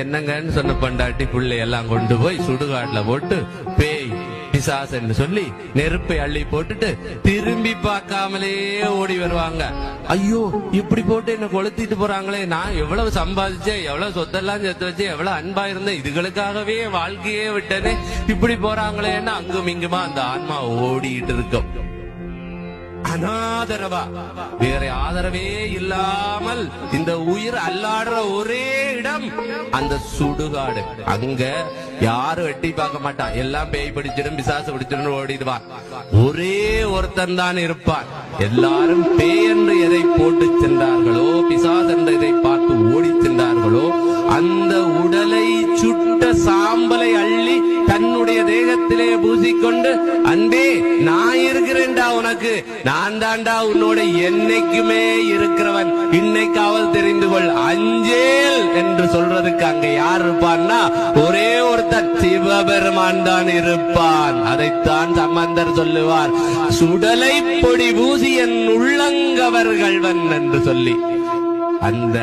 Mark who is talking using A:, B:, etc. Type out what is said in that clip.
A: என்னங்கன்னு சொன்ன பண்டாட்டி பிள்ளை எல்லாம் கொண்டு போய் சுடுகாட்டுல போட்டு பேய் பிசாசன்னு சொல்லி நெருப்பை அள்ளி போட்டுட்டு திரும்பி பார்க்காமலே ஓடி வருவாங்க. ஐயோ இப்படி போட்டு என்ன கொளுத்திட்டு போறாங்களே, நான் எவ்வளவு சம்பாதிச்சேன், எவ்வளவு சொத்தெல்லாம் சேர்த்து வச்சு, எவ்வளவு அன்பா இருந்தேன், இதுகளுக்காகவே வாழ்க்கையே விட்டனே, இப்படி போறாங்களேன்னு அங்கும் இங்குமா அந்த ஆன்மா ஓடிட்டு இருக்கும். அனாதரவா வேற ஆதரவே இல்லாமல் இந்த உயிர் அல்லாடுற ஒரே இடம் அந்த சுடுகாடு. அங்க யாரும் எட்டி பார்க்க மாட்டான், எல்லாம் பேய் பிடிச்சிடும் பிசாசு பிடிச்சிடும் ஓடிடுவான். ஒரே ஒருத்தன் தான் இருப்பான். எல்லாரும் பேய் என்று எதை போட்டு சென்றார்களோ, பிசாசு என்று எதை பார்த்து ஓடி சென்றார்களோ, அந்த உடலை சுட்ட சாம்பலை அள்ளி தன்னுடைய தேகத்திலே பூசிக்கொண்டு, அன்பே நான் இருக்கிறேன்டா உனக்கு, நான் தாண்டா உன்னோட என்னைக்குமே இருக்கிறவன், இன்னைக்காவது தெரிந்து கொள், அஞ்சேல் என்று சொல்றதுக்கு அங்க யார் இருப்பான்னா ஒரே ஒருத்தர் சிவபெருமான் தான் இருப்பான். அதைத்தான் சம்பந்தர் சொல்லுவார், சுடலை பொடி பூசி என் உள்ளங்கவர்கள்வன் என்று சொல்லி. அந்த